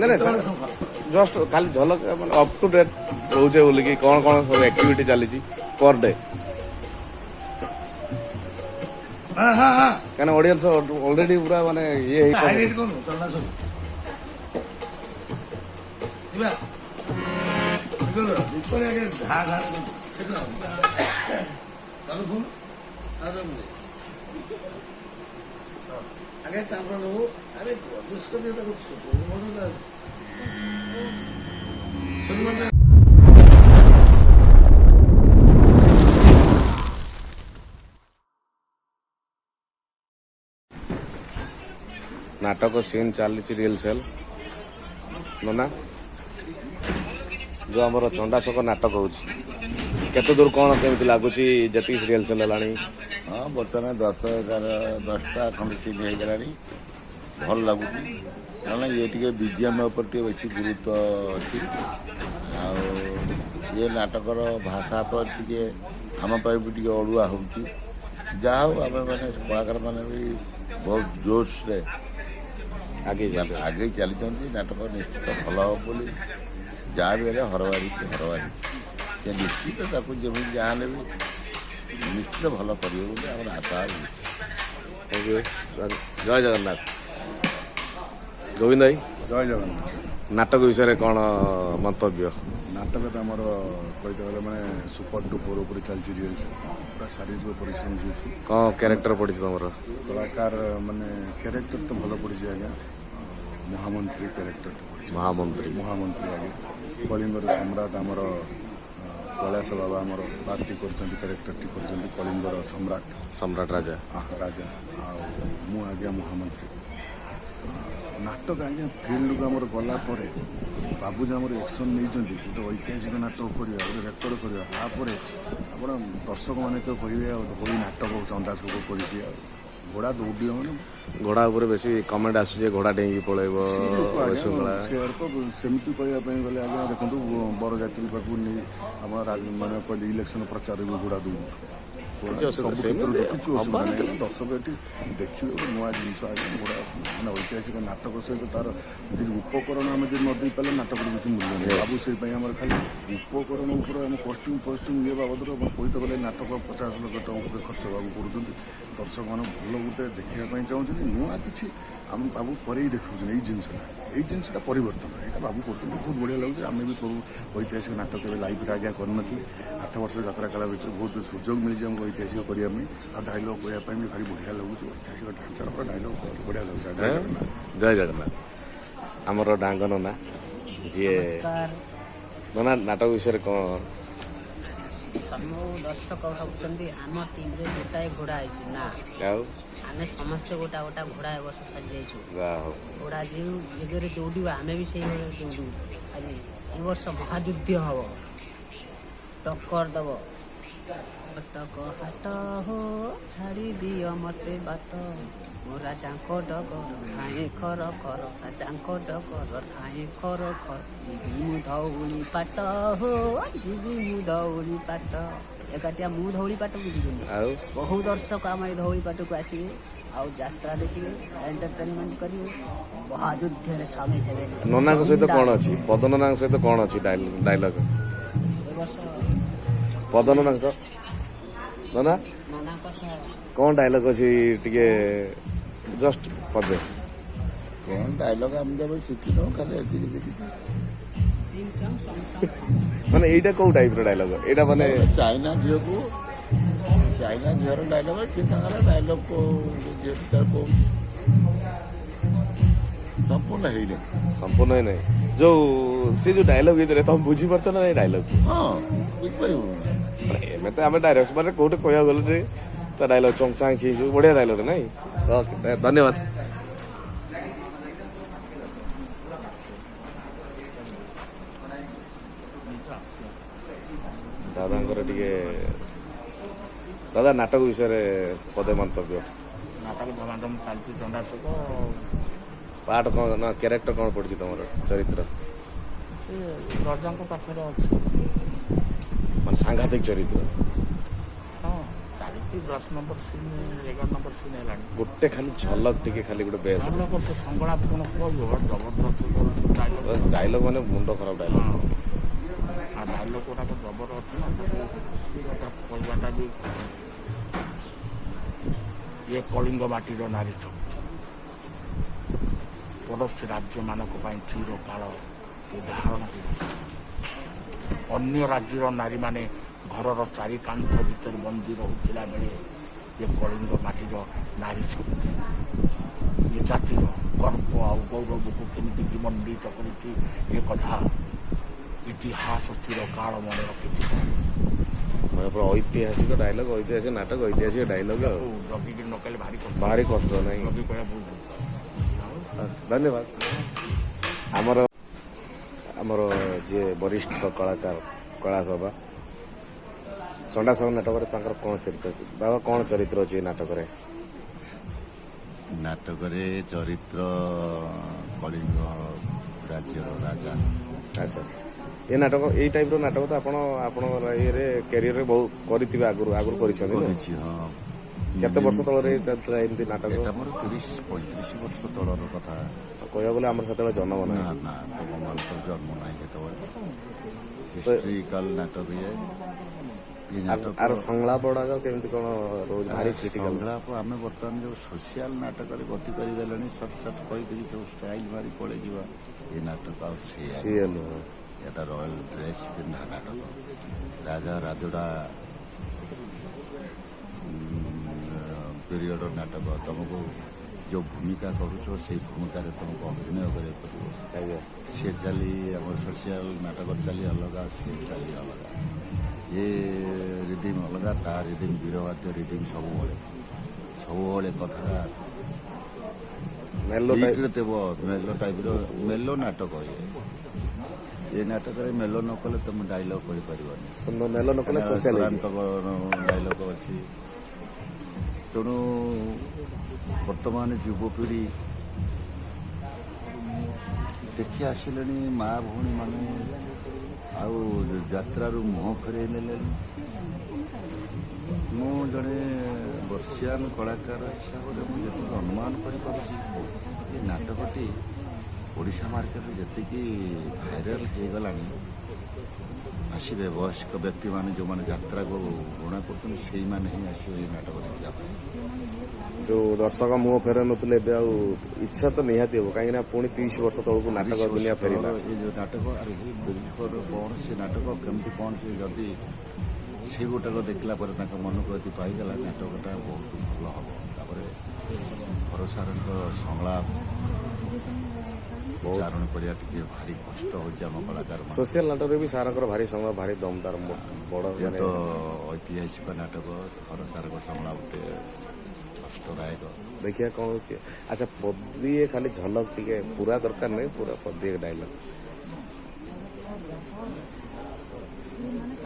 ନାଇଁ ଜଷ୍ଟ ଖାଲି ଝଲକ ମାନେ ଅପ୍ ଟୁ ଡେଟ୍ ରହୁଛେ ବୋଲିକି କ'ଣ କ'ଣ ସବୁ ଆକ୍ଟିଭିଟି ଚାଲିଛି ପର ଡେ କାହିଁକିନା ଅଡ଼ିଏନ୍ସ ଅଲରେଡି ପୁରା ମାନେ ଇଏ আগে তারপর নেবো আরে গবেষ করে ନାଟକ ସିନ୍ ଚାଲିଛି ରିହର୍ସାଲ ନନା ଯେଉଁ ଆମର ଚଣ୍ଡାଶୋକ ନାଟକ ହେଉଛି କେତେ ଦୂର କ'ଣ କେମିତି ଲାଗୁଛି ଯେତିକି ରିହର୍ସାଲ ହେଲାଣି? ହଁ ବର୍ତ୍ତମାନ 10ଟା ଖଣ୍ଡେ ସିନ୍ ହେଇଗଲାଣି ଭଲ ଲାଗୁଛି କାରଣ ଇଏ ଟିକେ ବିଜ୍ଞାନ ଉପରେ ଟିକେ ବେଶୀ ଗୁରୁତ୍ୱ ଅଛି ଆଉ ଇଏ ନାଟକର ଭାଷା ଉପରେ ଟିକେ ଆମ ପାଇଁ ବି ଟିକେ ଅଡ଼ୁଆ ହେଉଛି ଯାହା ହଉ ଆମେ ମାନେ କଳାକାରମାନେ ବି ବହୁତ ଜୋସ୍ରେ ଆଗେଇ ଚାଲିଛନ୍ତି ନାଟକ ନିଶ୍ଚିତ ଭଲ ହେବ ବୋଲି ଯାହା ବି ହେଲେ ହରବାରି ସେ ନିଶ୍ଚିତ ତାକୁ ଯେମିତି ଯାହା ହେଲେ ବି ନିଶ୍ଚିତ ଭଲ କରିବେ ବୋଲି ଆମର ଆଶା ଅଛି। ଜୟ ଜଗନ୍ନାଥ। ଗୋବିନ୍ଦ ଭାଇ ଜୟ ଜଗନ୍ନାଥ। ନାଟକ ବିଷୟରେ କ'ଣ ମନ୍ତବ୍ୟ? ନାଟକ ତ ଆମର କହିତେ ଗଲେ ମାନେ ସୁପର ଡୁପର ଉପରେ ଚାଲିଛି ରିହର୍ସାଲ ପୁରା ଶାରୀରିକ ପରିଶ୍ରମ ଯୋଉଛୁ। କ'ଣ କ୍ୟାରେକ୍ଟର ପଡ଼ିଛି ତମର? କଳାକାର ମାନେ କ୍ୟାରେକ୍ଟର ତ ଭଲ ପଡ଼ିଛି ଆଜ୍ଞା ମହାମନ୍ତ୍ରୀ କ୍ୟାରେକ୍ଟରଟା ପଡ଼ିଛି ମହାମନ୍ତ୍ରୀ ଆଜ୍ଞା କଳିଙ୍ଗର ସମ୍ରାଟ ଆମର କୈଳାସ ବାବା ଆମର ପାର୍ଟି କରିଛନ୍ତି କ୍ୟାରେକ୍ଟରଟି କରିଛନ୍ତି କଳିଙ୍ଗର ସମ୍ରାଟ ରାଜା ରାଜା ଆଉ ମୁଁ ଆଜ୍ଞା ମହାମନ୍ତ୍ରୀ। ନାଟକ ଆଜ୍ଞା ଫିଲ୍ଡକୁ ଆମର ଗଲା ପରେ ବାବୁଜୀ ଆମର ଆକ୍ସନ୍ ନେଇଛନ୍ତି ଗୋଟେ ଐତିହାସିକ ନାଟକ କରିବା ଗୋଟେ ରେକର୍ଡ଼ କରିବା ତାପରେ ଆପଣ ଦର୍ଶକମାନେ ତ କହିବେ ଆଉ ହୋଇ ନାଟକ ଚଣ୍ଡାଶୋକ କରିଛି ଆଉ ଘୋଡ଼ା ଦୌଡ଼ିବ ମାନେ ଘୋଡ଼ା ଉପରେ ବେଶୀ କମେଣ୍ଟ ଆସୁଛି ଘୋଡ଼ା ଡେଇଁକି ପଳେଇବ ସେମିତି କହିବା ପାଇଁ ଗଲେ ଆଜ୍ଞା ଦେଖନ୍ତୁ ବରଯାତ୍ରୀ ପାଖକୁ ନେଇ ଆମର ମାନେ କହିଲେ ଇଲେକ୍ସନ ପ୍ରଚାରକୁ ଘୋଡ଼ା ଦୌଡ଼ୁ ଦର୍ଶକ ଏଠି ଦେଖିବେ ଗୋଟେ ନୂଆ ଜିନିଷ ଆଜ୍ଞା ଘୋଡ଼ା ମାନେ ଐତିହାସିକ ନାଟକ ସହିତ ତାର ଯଦି ଉପକରଣ ଆମେ ଯଦି ନ ଦେଇପାରିଲେ ନାଟକର କିଛି ମୂଲ୍ୟ ନାହିଁ ବାବୁ ସେଇ ପାଇଁ ଆମର ଖାଲି ଉପକରଣ ଉପରେ ଆମ କଷ୍ଟ୍ୟୁମ୍ ଇଏ ବାବଦରେ ଆପଣ କହିତେ ଗଲେ ନାଟକ 50 ଲକ୍ଷ ଟଙ୍କା ଉପରେ ଖର୍ଚ୍ଚ ହେବାକୁ କରୁଛନ୍ତି ଦର୍ଶକମାନେ ଭଲ ଗୋଟେ ଦେଖିବା ପାଇଁ ଚାହୁଁଛନ୍ତି ନୂଆ କିଛି ଆମ ବାବୁ କରେଇ ଦେଖାଉଛନ୍ତି ଏଇ ଜିନିଷଟା ପରିବର୍ତ୍ତନ ଏଇଟା ବାବୁ କରୁଛନ୍ତି ବହୁତ ବଢ଼ିଆ ଲାଗୁଛି ଆମେ ବି କରୁ ଐତିହାସିକ ନାଟକ ଏବେ ଲାଇଭ୍ରେ ଆଜ୍ଞା କରିନଥିଲି 8 ବର୍ଷ ଯାତ୍ରା କାଳ ଭିତରେ ବହୁତ ସୁଯୋଗ ମିଳିଛି ଆମକୁ ଐତିହାସିକ କରିବା ପାଇଁ ଆଉ ଡାଇଲଗ୍ କହିବା ପାଇଁ ବି ଭାରି ବଢ଼ିଆ ଲାଗୁଛି ଐତିହାସିକ ଢାଞ୍ଚାର ପୁରା ଡାଇଲଗ୍ ବଢ଼ିଆ ଲାଗୁଛି। ଜୟ ଜଗନ୍ନାଥ। ଆମର ଡାଙ୍ଗ ନନା ଯିଏ ନନା ନାଟକ ବିଷୟରେ କ'ଣ ସବୁ ଦର୍ଶକ ଭାବୁଛନ୍ତି ଆମ ଟିମ୍ରେ ଗୋଟାଏ ଘୋଡ଼ା ହେଇଛି ନା ଆଉ ଆମେ ସମସ୍ତେ ଗୋଟା ଘୋଡ଼ା ଏ ବର୍ଷ ସାଜିଯାଇଛୁ ଘୋଡ଼ା ଯେଉଁ ଜାଗାରେ ଦୌଡ଼ିବ ଆମେ ବି ସେଇଭଳି ଦୌଡ଼ିବୁ ଆଜି ଏ ବର୍ଷ ମହାଯୁଦ୍ଧ ହବ ଟକ୍କର ଦବ କଟକ ହାଟ ହୋ ଛାଡ଼ି ଦିଅ ମତେ ବାଟ ମୋ ରାଜାଙ୍କ ଡଗର ଧାଇଁ ଖର କର ରାଜାଙ୍କ ଡଗର ଧାଇଁ ଖର ଖର ଯିବି ମୁଁ ଧଉଳି ପାଟ ହୋ ଯିବି ମୁଁ ଧଉଳି ପାଟ ଏକାଟିଆ ମୁଁ ଧଉଳି ପାଟ ବୁଝିଛନ୍ତି ଆଉ ବହୁ ଦର୍ଶକ ଆମ ଏ ଧଉଳି ପାଟକୁ ଆସିବେ ଆଉ ଯାତ୍ରା ଦେଖିବେ ଏଣ୍ଟରଟେନମେଣ୍ଟ କରିବେ ମହାଯୁଦ୍ଧରେ ସାମିଲ ହେବେ। ନନାଙ୍କ ସହିତ କ'ଣ ଅଛି ପଦ ନନାଙ୍କ ସହିତ କ'ଣ ଅଛି ଡାଇଲଗ ଏ ବର୍ଷ ପଦ ନନାଙ୍କ ସହ ନନା ନନାଙ୍କ ସହ କ'ଣ ଡାଇଲଗ ଅଛି ଟିକେ ଜଷ୍ଟ ପଦେ କ'ଣ ଡାଇଲଗ୍ ଆମେ ତ ଶିଖିଥାଉ ଖାଲି ଏତିକି ଶିଖିଥାଉ ମାନେ ଏଇଟା କୋଉ ଟାଇପ୍ର ଡାଇଲଗ ଏଇଟା ମାନେ ଚାଇନା ଝିଅର ଡାଇଲଗ୍ ସେ ତାଙ୍କର ଡାଇଲଗ୍ ଝିଅଟି ତାର କହୁଛି ସମ୍ପୂର୍ଣ୍ଣ ହେଇନାହିଁ ଯୋଉ ସେ ଯୋଉ ଡାଇଲଗ ଭିତରେ ତମେ ବୁଝିପାରୁଛ ନା ଏଇ ଡାଇଲଗ? ହଁ ବୁଝିପାରିବୁ ଏମିତି ଆମେ ଡାଇରେକ୍ଟ ମାନେ କୋଉଠି କହିବାକୁ ଗଲେ ଯେ ତା ଡାଇଲଗ ଚଙ୍ଗଚାଙ୍ଗ ଚିଞ୍ଜ ବଢିଆ ଡାଇଲଗ ନାଇଁ ଧନ୍ୟବାଦ। ଦାଦାଙ୍କର ଟିକେ ଦାଦା ନାଟକ ବିଷୟରେ ପଦେ ମନ୍ତବ୍ୟ। ନାଟକ ଧମାଧମ ଚାଲିଛି ଚଣ୍ଡାଶୋକ ପାର୍ଟ କ'ଣ ନା କ୍ୟାରେକ୍ଟର କ'ଣ ପଡ଼ିଛି ତମର ଚରିତ୍ର? ସେ ରଜାଙ୍କ ପାଖରେ ଅଛି ମାନେ ସାଂଘାତିକ ଚରିତ୍ର। ହଁ ଚାଲିଛି 10 ନମ୍ବର ସିନ୍ 11 ନମ୍ବର ସିନ୍ ହେଲାଣି ଗୋଟେ ଖାଲି ଝଲକ ଟିକେ ଖାଲି ଗୋଟେ ବେଶ ଭଲ କରୁছে ସଂଳାପ କ'ଣ କହିବ ଜବରଦସ୍ତ ଡାଇଲଗ ମାନେ ମୁଣ୍ଡ ଖରାପ ଡାଇଲଗ। ଆଉ ଡାଇଲଗ ଗୁଡ଼ାକ ଜବର ଅଛି ନା କଥା କହିବାଟା ବି ଇଏ କଳିଙ୍ଗ ମାଟିର ନାରୀ ଶକ୍ତି ପଡ଼ୋଶୀ ରାଜ୍ୟମାନଙ୍କ ପାଇଁ ଚିରକାଳ ଉଦାହରଣ ହେଇଛି। ଅନ୍ୟ ରାଜ୍ୟର ନାରୀମାନେ ଘରର ଚାରି କାନ୍ଥ ଭିତରେ ବନ୍ଦୀ ରହୁଥିଲା ବେଳେ ଏ କଳିଙ୍ଗ ମାଟିର ନାରୀ ଶକ୍ତି ଏ ଜାତିର ଗର୍ବ ଆଉ ଗୌରବକୁ କେମିତି ବିମଣ୍ଡିତ କରିଛି ଏ କଥା ଇତିହାସ ଚିରକାଳ ମନେ ରଖିଥିବ। ମାନେ ପୁରା ଐତିହାସିକ ଡାଇଲଗ, ଐତିହାସିକ ନାଟକ, ଐତିହାସିକ ଡାଇଲଗ ଆଉ ଜଗିକି ନ କଲେ ଭାରି କଷ୍ଟ ନାହିଁ। ଜଗି କହିବା ଭୁଲ। ଧନ୍ୟବାଦ। ଆମର ଯିଏ ବରିଷ୍ଠ କଳାକାର କୈଳାସ ବାବା ଚଣ୍ଡାଶୋକ ନାଟକରେ ତାଙ୍କର କ'ଣ ଚରିତ୍ର ଅଛି ବାବା, କ'ଣ ଚରିତ୍ର ଅଛି ଏ ନାଟକରେ? ନାଟକରେ ଚରିତ୍ର କଳିଙ୍ଗ ରାଜ୍ୟର ରାଜା। ଆଚ୍ଛା, ଏ ନାଟକ ଏଇ ଟାଇପ୍ର ନାଟକ ତ ଆପଣଙ୍କର ଇଏରେ କ୍ୟାରିୟରରେ ବହୁତ କରିଥିବେ, ଆଗରୁ କରିଛନ୍ତି ନା? କରିଛି, ହଁ। କେତେ ବର୍ଷ ତଳରେ ଚାଲିଥିଲା ଏମିତି ନାଟକ? ଏଇଟା ମୋର 30-35 ବର୍ଷ ତଳର କଥା। କହିବାକୁ ଗଲେ ଆମର ସେତେବେଳେ ଜନ୍ମ ନା ନାହିଁ। ନା ତମମାନଙ୍କର ଜନ୍ମ ନାହିଁ ସେତେବେଳେ। ହିଷ୍ଟ୍ରିକାଲ ନାଟକ ଇଏ ନାଟକ ଆର ସଂଳାପ ଗୁଡ଼ାକ କେମିତି କ'ଣ ରହୁଛି? ଭାରି କ୍ରିଟିକାଲ ସଂଳାପ ଆମେ ବର୍ତ୍ତମାନ ଯେଉଁ ସୋସିଆଲ ନାଟକରେ ଗତି କରିଦେଲେଣି, ସଟ୍ ସଟ୍ କହିକିରି ସବୁ ଷ୍ଟାଇଲ ମାରି ପଳେଇଯିବା। ଏ ନାଟକ ଆଉ ସିଏ ନୁହଁ। এটা রয়্যাল ড্রেস পিন্ধা নাটক। রাজা রাজোড়া ପିରିୟଡ଼ ନାଟକ। ତୁମକୁ ଯେଉଁ ଭୂମିକା କରୁଛ ସେଇ ଭୂମିକାରେ ତୁମକୁ ଅଭିନୟ କରିବାକୁ ପଡ଼ିବ। ଆଜ୍ଞା। ସେ ଚାଲି ଆମର ସୋସିଆଲ ନାଟକ ଚାଲି ଅଲଗା, ସେ ଚାଲି ଅଲଗା। ଏ ରିଡ଼ିମ୍ ଅଲଗା, ତା ରିଡ଼ିମ୍ ବୀରବାଦ୍ୟ ରିଡ଼ିମ୍ ସବୁବେଳେ କଥାଟା ଠିକ୍ରେ ଥିବ। ମେଲୋ ଟାଇପ୍ର ମେଲୋ ନାଟକ ଏ ନାଟକରେ ମେଲୋ ନ କଲେ ତୁମେ ଡାଇଲଗ କହିପାରିବନି। ମେଲୋ ନ କଲେ ସୋସିଆଲ ଡାଇଲଗ ଅଛି। ତେଣୁ ବର୍ତ୍ତମାନ ଯୁବପିଢ଼ି ଦେଖି ଆସିଲେଣି ମା ଭଉଣୀମାନେ ଆଉ ଯାତ୍ରାରୁ ମୁହଁ ଫେରାଇ ନେଲେଣି। ମୁଁ ଜଣେ ବର୍ଷିଆନ କଳାକାର ହିସାବରେ ମୁଁ ଯେତିକି ଅନୁମାନ କରିପାରୁଛି, ଏ ନାଟକଟି ଓଡ଼ିଶା ମାର୍କେଟରେ ଯେତିକି ଭାଇରାଲ ହେଇଗଲାଣି, ଆସିବେ ବୟସ୍କ ବ୍ୟକ୍ତିମାନେ ଯେଉଁମାନେ ଯାତ୍ରାକୁ ଘୃଣା କରୁଛନ୍ତି, ସେଇମାନେ ହିଁ ଆସିବେ ଏଇ ନାଟକ ଦେଖିବା ପାଇଁ। ଯେଉଁ ଦର୍ଶକ ମୁହଁ ଫେରାଉ ନଥିଲେ ଏବେ ଆଉ ଇଚ୍ଛା ତ ନିହାତି ହେବ, କାହିଁକିନା ପୁଣି 30 ବର୍ଷ ତଳକୁ ନାଟକ ଦୁନିଆ ଫେରିଲା। ଏ ଯେଉଁ ନାଟକ ଆରେ କ'ଣ ସେ ନାଟକ କେମିତି କ'ଣ ସେ ଯଦି ସେ ଗୋଟାକ ଦେଖିଲା ପରେ ତାଙ୍କ ମନକୁ ଯଦି ପାଇଗଲା, ନାଟକଟା ବହୁତ ଭଲ ହେବ। ତାପରେ ଭରସାରଙ୍କ ସଂଳାପ ଉଚ୍ଚାରଣ କରିବା ଟିକେ ଭାରି କଷ୍ଟ ହେଉଛି ଆମ କଳାକାର। ସୋସିଆଲ ନାଟକରେ ବି ସାରଙ୍କର ଭାରି ସଂଳାପ ଭାରି ଦମଦାର ବଡ଼ ତ ଐତିହାସିକ ନାଟକ ଭରସାରଙ୍କ ସଂଳାପ ଟିକେ କଷ୍ଟଦାୟକ। ଦେଖିବା କ'ଣ ହେଉଛି। ଆଚ୍ଛା, ପଦିଏ ଖାଲି ଝଲକ ଟିକେ, ପୁରା ଦରକାର ନାହିଁ, ପୁରା ପଦିଏ ଡାଇଲଗ।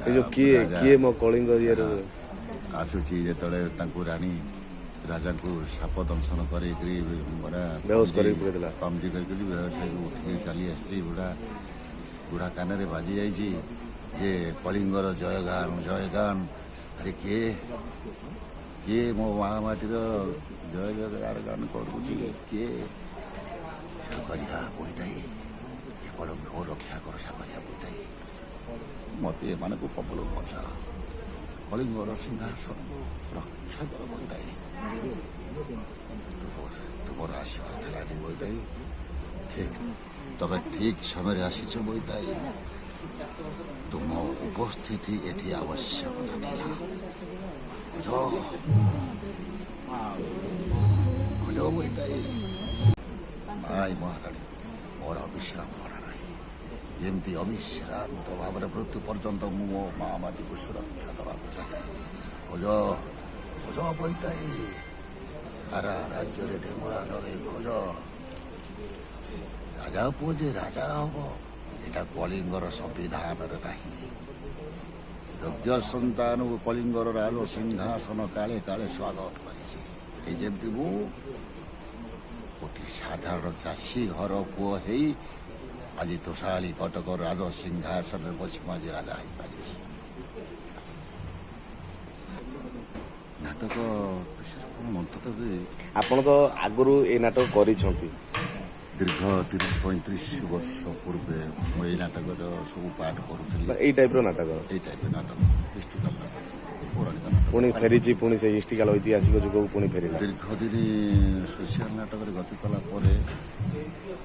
ସେ ଯେଉଁ କିଏ ମୋ କଳିଙ୍ଗ ଇଏରୁ ଆସୁଛି, ଯେତେବେଳେ ତାଙ୍କୁ ରାଣୀ ରାଜାଙ୍କୁ ସାପ ଦଂଶନ କରିକିରି ବେହୋସ କରିକି ପୁରେଇଥିଲା। କମଜି କରିକିରି ବେହୋସ ହେଇକି ଉଠିକି ଚାଲି ଆସିଛି। ବୁଢ଼ା କାନରେ ବାଜି ଯାଇଛି ଯେ କଳିଙ୍ଗର ଜୟଗାନ ଜୟଗାନ। ଆରେ କିଏ ମୋ ମା ମାଟିର ଜୟ ଜୟଗାନ ଗାନ କରୁଛି କିଏ? ସାଗରିଆ ବୋଇତାଇ, କେବଳ ମୋ ରକ୍ଷା କର ସାଗରିଆ ବୋଇତାଇ। ମୋତେ ଏମାନଙ୍କୁ କବଳ ପଛା, କଳିଙ୍ଗର ସିଂହାସନ ରକ୍ଷା କର ବୋଇତାଇ। ତୁମର ଆସିବାର ଥିଲା ନି ବୋଇତାଇ, ତବେ ଠିକ୍ ସମୟରେ ଆସିଛ ବୋଇତାଇ। ତୁମ ଉପସ୍ଥିତି ଏଠି ଆବଶ୍ୟକତା ଥିଲା। ବୁଝ ବୋଇତାଇ। ମାଇ ମହାରାଣୀ, ମୋର ଅବିଶ୍ରାମ ପଡ଼ା ନାହିଁ। ଯେମିତି ଅବିଶ୍ରାନ୍ତ ଭାବରେ ମୃତ୍ୟୁ ପର୍ଯ୍ୟନ୍ତ ମୁଁ ମୋ ମା ମାଟିକୁ ସୁରକ୍ଷା ଦେବାକୁ ଚାହେଁ। ବୁଝ ବୋଇତାଇ। ସାରା ରାଜ୍ୟରେ ଢେମୁରା ଲଗେଇ ଖୋଜ। ରାଜା ପୁଅ ଯେ ରାଜା ହବ, ଏଇଟା କଳିଙ୍ଗର ସମ୍ବିଧାନରେ ନାହିଁ। ଯୋଗ୍ୟ ସନ୍ତାନକୁ କଳିଙ୍ଗର ରାଜ ସିଂହାସନ କାଳେ କାଳେ ସ୍ୱାଗତ କରିଛି। ଏ ଯେମିତି ମୁଁ ଗୋଟିଏ ସାଧାରଣ ଚାଷୀ ଘର ପୁଅ ହେଇ ଆଜି ତୋଷାଳି କଟକ ରାଜ ସିଂହାସନରେ ବସି ଆଜି ରାଜା ହେଇପାରିଛି। ନାଟକ ଆପଣ ତ ଆଗରୁ ଏଇ ନାଟକ କରିଛନ୍ତି, ଦୀର୍ଘ 30-35 ବର୍ଷ ପୂର୍ବେ ମୁଁ ଏଇ ନାଟକର ସବୁ ପାଠ କରୁଥିଲି। ଏଇ ଟାଇପ୍ର ନାଟକ ଏଇ ଟାଇପ୍ର ନାଟକ ହିଷ୍ଟ୍ରିକାଲ ନାଟକ ପୌରାଣିକ ନାଟକ ପୁଣି ଫେରିଛି, ପୁଣି ସେ ହିଷ୍ଟ୍ରିକାଲ ଐତିହାସିକ ଯୁଗକୁ ପୁଣି ଫେରିଲା। ଦୀର୍ଘ ଦିନ ସୋସିଆଲ ନାଟକରେ ଗତି କଲା ପରେ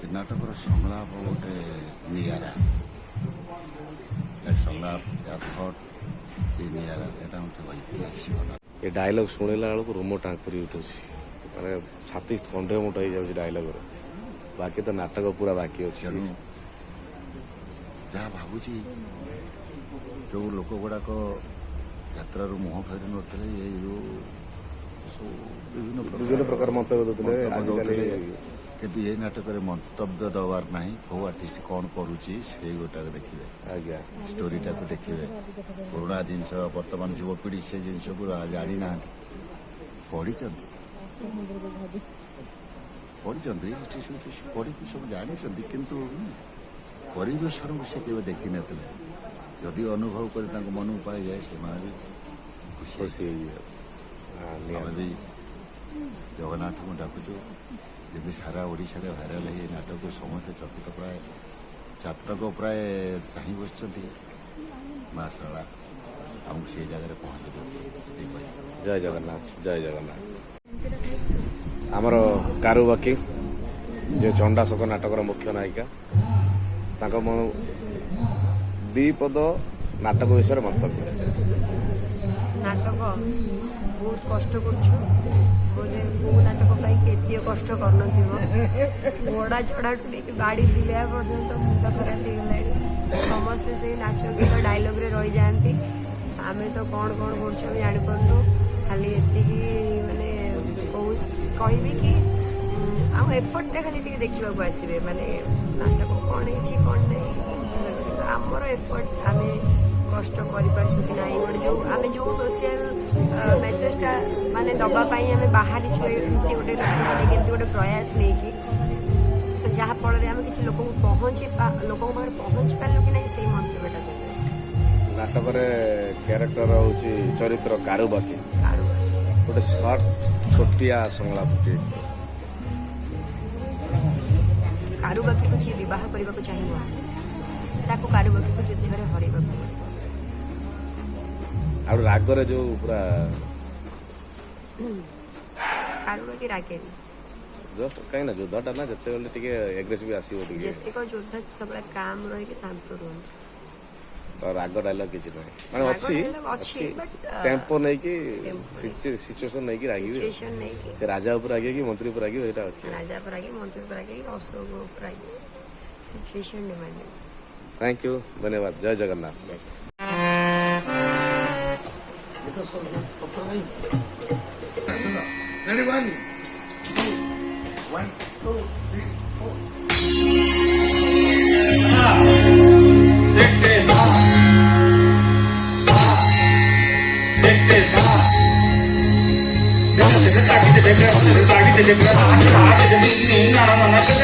ଏ ନାଟକର ସଂଳାପ ଗୋଟେ ନିଆରା, ଏ ସଂଳାପ ଥଟ୍ ଏ ନିଆରା, ଏଇଟା ହେଉଛି ଐତିହାସିକ ନାଟକ। ଏ ଡାଇଲଗ ଶୁଣିଲା ବେଳକୁ ରୁମ ଟାଙ୍କୁରି ଉଠୁଛି, ମାନେ ଛାତି କଣ୍ଢେ ମୁଣ୍ଡ ହେଇଯାଉଛି ଡାଇଲଗରେ। ବାକି ତ ନାଟକ ପୁରା ବାକି ଅଛି। ତେଣୁ ଯାହା ଭାବୁଛି ଯେଉଁ ଲୋକ ଗୁଡ଼ାକ ଯାତ୍ରାରୁ ମୁହଁ ଫେରି ନଥିଲେ, ଏଇ ଯେଉଁ ସବୁ ବିଭିନ୍ନ ପ୍ରକାର ମନ୍ତବ୍ୟ ଦେଉଥିଲେ। ଆଜିକାଲି କିନ୍ତୁ ଏଇ ନାଟକରେ ମନ୍ତବ୍ୟ ଦେବାର ନାହିଁ। କେଉଁ ଆର୍ଟିଷ୍ଟ କ'ଣ କରୁଛି ସେଇ ଗୋଟାକ ଦେଖିବେ, ଆଜ୍ଞା ଷ୍ଟୋରିଟାକୁ ଦେଖିବେ। ପୁରୁଣା ଜିନିଷ ବର୍ତ୍ତମାନ ଯୁବପିଢ଼ି ସେ ଜିନିଷକୁ ଜାଣିନାହାନ୍ତି, ପଢ଼ିଛନ୍ତି ପଢ଼ିକି ସବୁ ଜାଣିଛନ୍ତି, କିନ୍ତୁ ପରିବେଶନକୁ ସେ କେବେ ଦେଖିନଥିଲେ। ଯଦି ଅନୁଭବ କରି ତାଙ୍କ ମନକୁ ପାଇଯାଏ, ସେମାନେ ବି ଖୁସି ହେଇଯିବେ। ଆମେ ବି ଜଗନ୍ନାଥଙ୍କୁ ଡାକୁଛୁ ଯେମିତି ସାରା ଓଡ଼ିଶାରେ ଭାଇରାଲ ହେଇ ଏ ନାଟକକୁ ସମସ୍ତେ ଚକିତ, ପ୍ରାୟ ଚାତକ ପ୍ରାୟ ଚାହିଁ ବସିଛନ୍ତି। ମା ଶାରଳା ଆମକୁ ସେଇ ଜାଗାରେ ପହଞ୍ଚି ଦେଇପାରିବେ। ଜୟ ଜଗନ୍ନାଥ, ଜୟ ଜଗନ୍ନାଥ। ଆମର କାରୁବାକି ଯେ ଚଣ୍ଡାଶୋକ ନାଟକର ମୁଖ୍ୟ ନାୟିକା, ତାଙ୍କ ଦି ପଦ ନାଟକ ବିଷୟରେ ମନ୍ତବ୍ୟ। ନାଟକ ବହୁତ କଷ୍ଟ କରୁଛୁ ବୋଲେ କେଉଁ ନାଟକ ପାଇଁ କେତେ କଷ୍ଟ କରୁନଥିବ। ଘୋଡ଼ା ଚଢ଼ାଠୁ ନେଇକି ବାଡ଼ି ଦିଲିଆ ପର୍ଯ୍ୟନ୍ତ ମୁଣ୍ଡ ଖରାପ ହେଇଗଲାଣି। ସମସ୍ତେ ସେଇ ନାଚ ଗୀତ ଡାଇଲଗ୍ରେ ରହିଯାଆନ୍ତି। ଆମେ ତ କ'ଣ କ'ଣ କରୁଛୁ ଆମେ ଜାଣିପାରୁନୁ। ଖାଲି ଏତିକି ମାନେ କହିବି କି ଆମ ଏଫର୍ଟଟା ଖାଲି ଟିକେ ଦେଖିବାକୁ ଆସିବେ, ମାନେ ନାଟକ କ'ଣ ହେଇଛି କ'ଣ ନାହିଁ। ଆମର ଏଫର୍ଟ ଆମେ କଷ୍ଟ କରିପାରୁଛୁ କି ନାହିଁ, ଆମେ ଯେଉଁ ସୋସିଆଲ ମେସେଜଟା ମାନେ ଦେବା ପାଇଁ ଆମେ ବାହାରିଛୁ ଏମିତି ଗୋଟେ କେମିତି ଗୋଟେ ପ୍ରୟାସ ନେଇକି, ଯାହାଫଳରେ ଆମେ କିଛି ଲୋକଙ୍କ ପାଖରେ ପହଞ୍ଚି ପାରିଲୁ କି ନାହିଁ ସେଇ ମନ୍ତବ୍ୟଟା ଦେବେ। ନାଟକରେ କ୍ୟାରେକ୍ଟର ହେଉଛି ଚରିତ୍ର କାରୁବାକି, ଗୋଟେ ସର୍ଟ ଛୋଟିଆ ସଂଳାପଟି। କାରୁବାକିକୁ ଯିଏ ବିବାହ କରିବାକୁ ଚାହିଁବ ତାକୁ କାରୁବାକିକୁ ଯୁଦ୍ଧରେ ହରାଇବାକୁ ପଡ଼ିବ। ଆଉ ରାଗରେ ଯୋଉ ପୁରା କାରୁବାକି ରାଗେନି, କାହିଁକି ନା ଯୋଦ୍ଧାଟା ନା ଯେତେବେଳେ ଟିକେ ଏଗ୍ରେସିଭ ଆସିବ, ଟିକେ ଯେତିକ ଯୋଦ୍ଧା ସେ ସବୁବେଳେ କାମ୍ ରହିକି ଶାନ୍ତ ରୁହନ୍ତି। ତ ରାଗ ଡାଇଲଗ କିଛି ନାହିଁ, ମାନେ ଅଛି ଟେମ୍ପୋ ନେଇକି ସିଚୁଏସନ ନେଇକି ରାଗିବେ। ସେ ରାଜା ଉପରେ ରାଗିବେ କି ମନ୍ତ୍ରୀ ଉପରେ ରାଗିବେ, ଏଇଟା ଅଛି। ରାଜା ଉପରେ ରାଗିବେ, ମନ୍ତ୍ରୀ ଉପରେ ରାଗିବେ, ଅଶୋକ ଉପରେ ରାଗିବେ, ସିଚୁଏସନ ଡିମାଣ୍ଡିଂ। थैंक यू, धन्यवाद। जय जगन्नाथ। Take